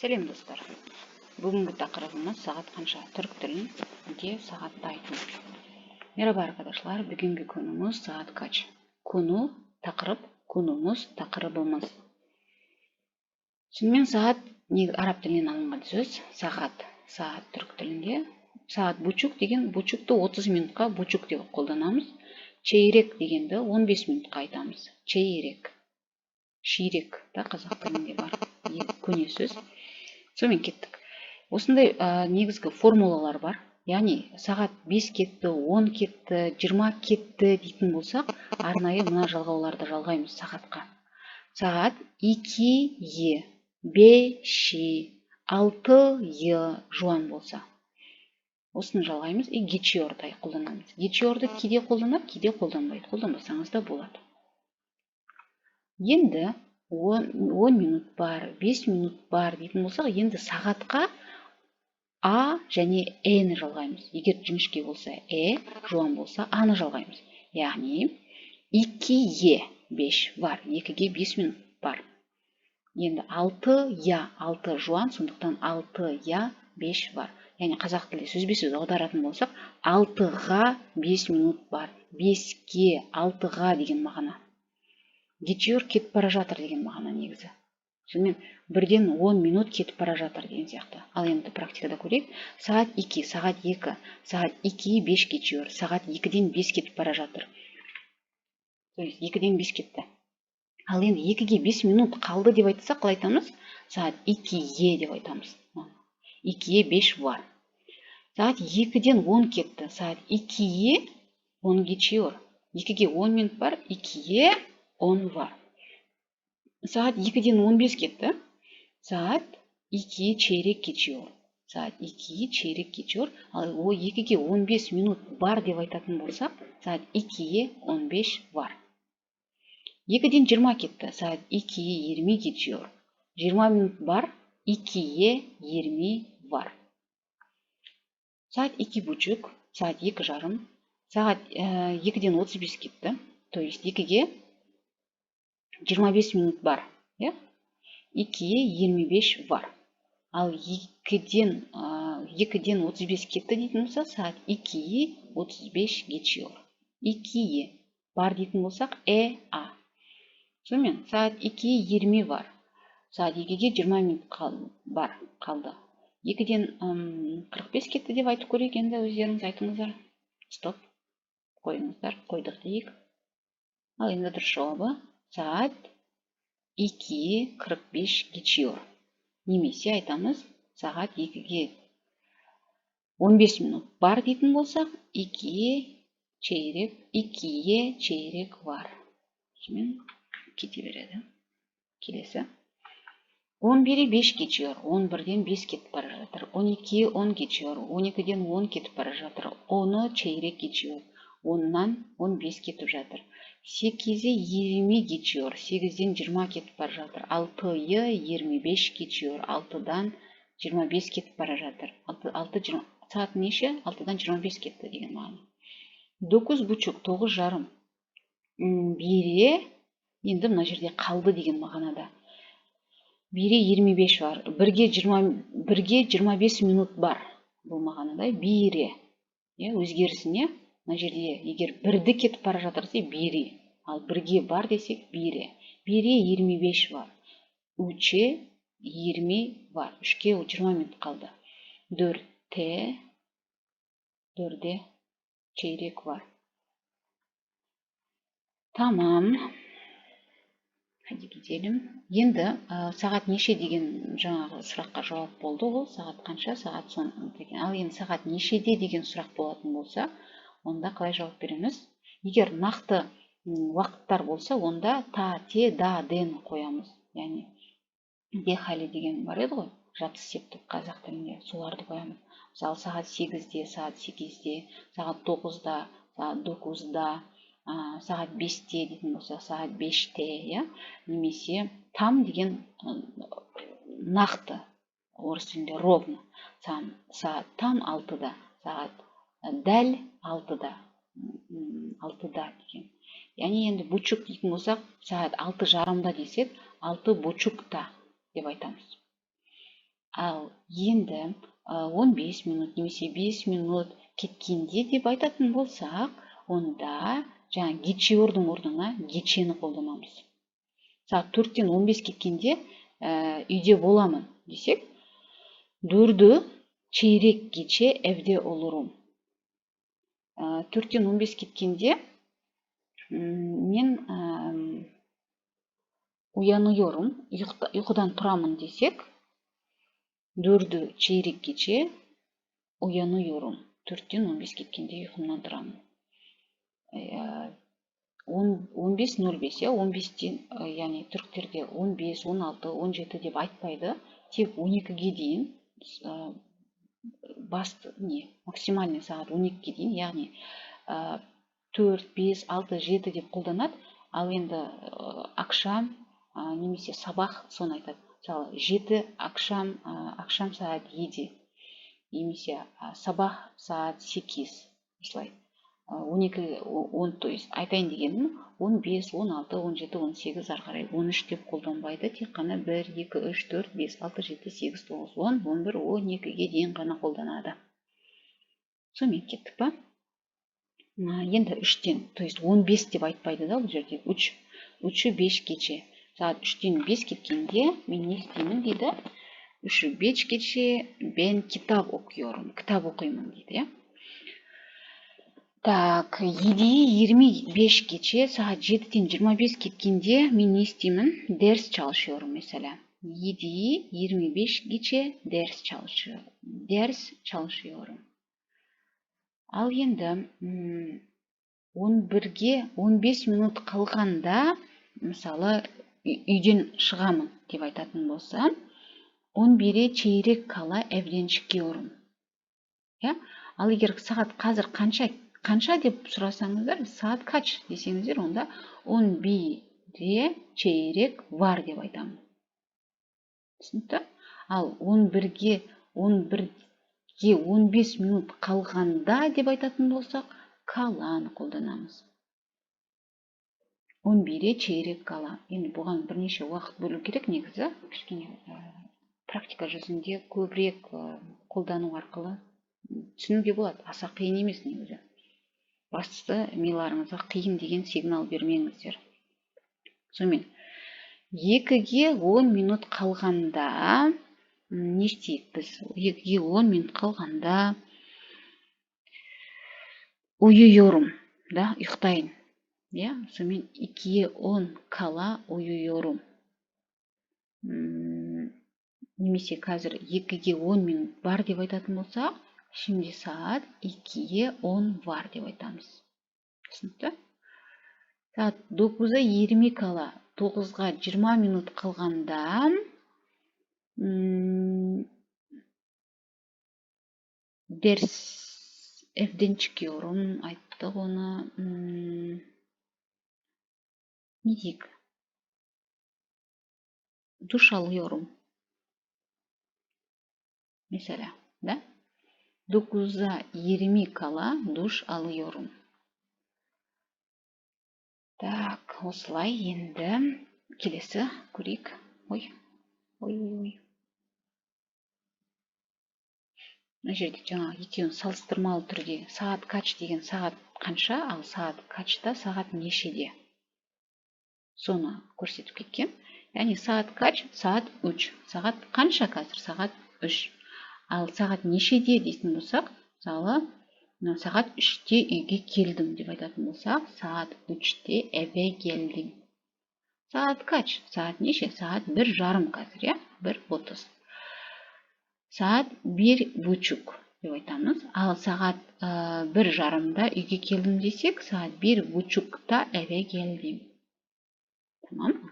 Сәлем достар. Бүгінгі тақырыбымыз сағат қанша? Түрк тілінде сағатты айту. Merhaba arkadaşlar. Bugünkü konumuz saat kaç? Konu, taqырып, konumuz, taqырыбымыз. Сонымен сағат араб тілінен алынған сөз. Сағат түрк тілінде. Сағат бучук деген бучукты 30 минутқа бучук деп қолданамыз. Чейрек дегенді 15 минутқа айтамыз. Чейрек. Ширек та қазақ тілінде бар. Көне сөз. Сонымен кеттік. Осындай негізгі формулалар бар. Яғни сағат 5 кетті, 10 кетті, 20 кетті дейтін болсақ, арнайы мына жалғауларды жалғаймыз сағатқа. Сағат 2-е, 5-ші, 6-е жуан болса. Осыны жалғаймыз. Geçiyor'дай қолданамыз. Geçiyor'ды кейде қолданып, кейде қолданбайды. Қолданбасаңыз да болады. Енді 10 минут бар, 5 минут бар дейтін болсақ, енді сағатқа А және Э-ні жалғаймыз. Егер жіңішке болса жуан болса А-ны жалғаймыз. Яғни 2-е 5 бар, 2-ге 5 минут бар. Енді 6-я 6 жуан, сондықтан 6-я 5 бар. Яғни қазақ тілде сөзбе-сөз аударатын болсақ, 6-ға 5 минут бар, 5-ге 6-ға деген мағына. Geçiyor кетіп бара жатыр деген мағына негізі. Сонымен бірден 10 минут кетіп бара жатыр деген сияқты. Ал енді практикада көрейік. Сағат 2, сағат 2, сағат 2-е 5 geçiyor, сағат 2-ден 5 кетіп бара жатыр. То есть 2-ден 5 кетті. Ал енді 2-ге 5 минут қалды деп айтсақ, қалай айтамыз? Сағат 2-е деп айтамыз. 2-е 5 var. Сағат 2-ден 10 кетті. Сағат 2-е 10 geçiyor. 2-ге 10 минут бар, 2-е 10 var. Saat 2'den 15 кетті. Saat 2'ye çeyrek geçiyor. Saat 2'ye çeyrek geçiyor. Ал о 2'ге 15 минут бар деп айтатын болсақ, saat 2'ye 15 var. 2'den 20 кетті. Saat 2'ye 20 geçiyor. 20 минут бар, 2'ye 20 var. Saat 2,5, saat 2,5. Saat 2'den 35 кетті. То есть 2'ге 25 минут бар. 2-е 25 var. Ал 2-ден 35 кетті дейтін болса, saat 2-ye 35 geçiyor. 2-ye бар дейтін болсақ, А. Сонымен, saat 2-ye 20 var. Saat 2-ге 20 минут қалды. 2-ден 45 кетті деп айтып көрейік, енді өздеріңіз айтыңыздар. Стоп. Қойыңыздар. Қойдық дейік. Ал енді дұрыс жауабы. Saat 2'ye 45 geçiyor. Немесе айтамыз, сағат 2'ге 15 минут бар дейтін болсақ, 2'ye çeyrek var. Şimdi kete береді. Келесі. 11'e 5 geçiyor. 11'den 5 кетіп бара жатыр. 12'ye 10 geçiyor. 12'den 10 кетіп бара жатыр. 10'ы çeyrek geçiyor. 10'нан 15 кетіп жатыр. 8'e 20 geçiyor. 8'den 20 кетіп бара жатыр. 6'yı 25 geçiyor. 6'dan 25 кетіп бара жатыр. 6 saat неше? 6'dan 25 кетті деген мағына. 9,5, 9,5. Бире, енді мына жерде қалды деген мағынада. Бире 25 бар. Бірге 25 минут бар. Бұл мағынада бире. Өзгерісіне, мына жерде егер бірді кетіп бара жатырса, бире. Ал бірге бар десек, бире. Бире 25 var. 3'e 20 var. 3'ке 20 минут қалды. 4'te çeyrek var. Tamam. Hadi gidelim. Енді сағат неше деген жаңағы сұраққа жауап болды. Ол сағат қанша, сағат сон деген. Ал енді сағат нешеде деген сұрақ болатын болса, онда қалай жауап береміз? Егер нақты уақыттар болса, онда та, те, да, ден қоямыз. Яғни де халі деген бар еді ғой, жатыс септік қазақ тілінде, соларды қоямыз. Мысалы, сағат 8-де, сағат 8-де, сағат 9-да, сағат 9-да, сағат 5-те дейтін болса, сағат 5-те, немесе там деген нақты, орыс тілінде ровно. Сағат там 6-да, сағат дәл 6-да, 6-да деген. Яғни енді бучук дейтін болсақ, сағат 6:30-да десек, 6:30-да деп айтамыз. Ал енді 15 минут немесе 5 минут кеткенде деп айтатын болсақ, онда жаңа гечеордың орнына гечені қолданамыз. Сағат 4-тен 15 кеткенде үйде боламын десек, 4-ді чейрек кече evde olurum. 4-тен 15 кеткенде мен uyanıyorum, ұйқыдан тұрамын десек, 4-ді чейрек кече uyanıyorum. 4-тен 15 кеткенде ұйқымнан тұрамын. 15.05, 15-тен, яғни түріктерде 15, 16, 17 деп айтпайды. Тек 12-ге дейін, басты максимальный сағат 12-ге дейін, яғни 4, 5, 6, 7 деп қолданады. Ал енді ақшам немесе сабах соны айтады. Мысалы 7 ақшам сағат 7 немесе сабах сағат 8 осылай. 12, 10, то есть айтайын дегенім 15, 16, 17, 18 ары қарай 13 деп қолданбайды. Тек қана 1, 2, 3, 4, 5, 6, 7, 8, 9, 10, 11, 12-ге дейін ғана қолданады. Сонымен кеттік па? Енді 3-тен, то есть 15 деп айтпайды да, бұл жерде 3-і 5 кече. Сағат 3-тен 5 кеткенде мен не істеймін дейді. 3-і 5 кече ben kitap okuyorum. Кітап оқимын дейді. Так, 7-і 25 кече, сағат 7-тен 25 кеткенде мен не істеймін? Ders çalışıyorum mesela. 7-і 25 кече ders çalışıyorum. Ал енді 11-ге 15 минут қалғанда, мысалы, үйден шығамын деп айтатын болса, 11-е чейрек кала evden çıkıyorum. Ал егер сағат қазір қанша деп сұрасаңыздар, сағат kaç десеңіздер, онда 11-е чейрек var деп айтамын. Түсінікті? Ал 11-ге 15 минут қалғанда деп айтатын болсақ, каланы қолданамыз. 11-е чейрек кала. Енді бұған бірнеше уақыт бөлу керек негізі. Кішкене практика жүзінде көбірек қолдану арқылы түсінуге болады. Аса қиын емес негізі. Бастысы миларыңызға қиын деген сигнал бермеңіздер. Сонымен 2-ге 10 минут қалғанда не істейік біз? 2-ге 10 минут қалғанда uyuyorum, да, ұйықтайын. Сонымен 2-ге 10 кала uyuyorum. Немесе қазір 2-ге 10 минут бар деп айтатын болсақ, şimdi saat 2-ге 10 var деп айтамыз. Түсінікті? Saat 9-а 20 кала, 9-ға 20 минут қалғанда ders evden çıkıyorum, айттық оны. Не дейік? Душ alıyorum. Mesela, да? 9-а 20 кала душ alıyorum. Так, осылай енді келесі көрейік. Ой. Мына жерде жаңа екеуін салыстырмалы түрде сағат kaç деген сағат қанша, ал сағат kaçта сағат нешеде. Соны көрсетіп кеткен. Яғни сағат kaç, сағат 3. Сағат қанша қазір? Сағат 3. Ал сағат нешеде дейтін болсақ, мысалы, сағат 3-те үйге келдім деп айтатын болсақ, сағат 3-те eve geldim. Сағат kaç? Сағат неше? Сағат 1:30 қазір, 1:30. Сағат 1:30 деп айтамыз. Ал сағат 1:30-да үйге келдім десек, сағат 1:30-та eve geldim. Tamam mı?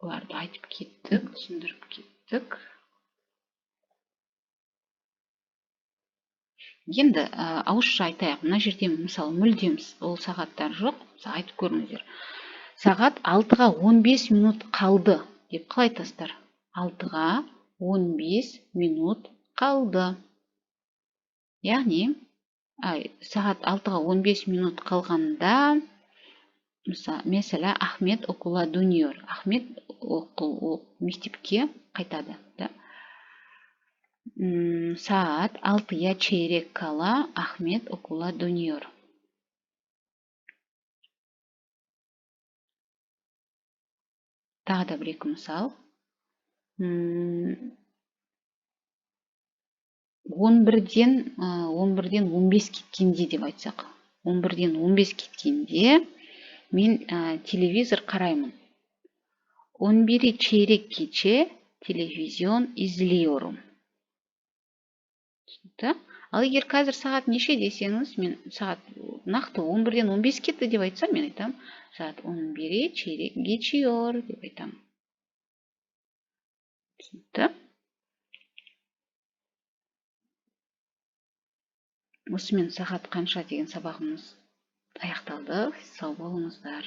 Бұларды айтып кеттік, түсіндіріп кеттік. Енді ауызша айтайық. Мына жерде мысалы мүлдем ол сағаттар жоқ. Айтып көріңіздер. Сағат 6-ға 15 минут қалды деп қалай айтасыздар? 6-ға 15 минут қалды. Яғни, сағат 6-ға 15 минут қалғанда Mesela Ахмет окула дүниyor. Ахмет мектепке қайтады. Да? Saat 6'ya çeyrek kala Ahmet okula dönüyor. Тағы да бір екі мысал. 11-ден 15 кеткенде деп айтсақ. 11-ден 15 кеткенде мен телевизор қараймын. 11'i çeyrek geçe televizyon izliyorum. Ал егер қазір сағат неше десеңіз, мен сағат нақты 11-ден 15 кетті деп айтсам, мен айтам, сағат 11'i çeyrek geçiyor деп айтам. Түсінікті? Осымен сағат қанша деген сабағымыз аяқталды. Сау болыңыздар.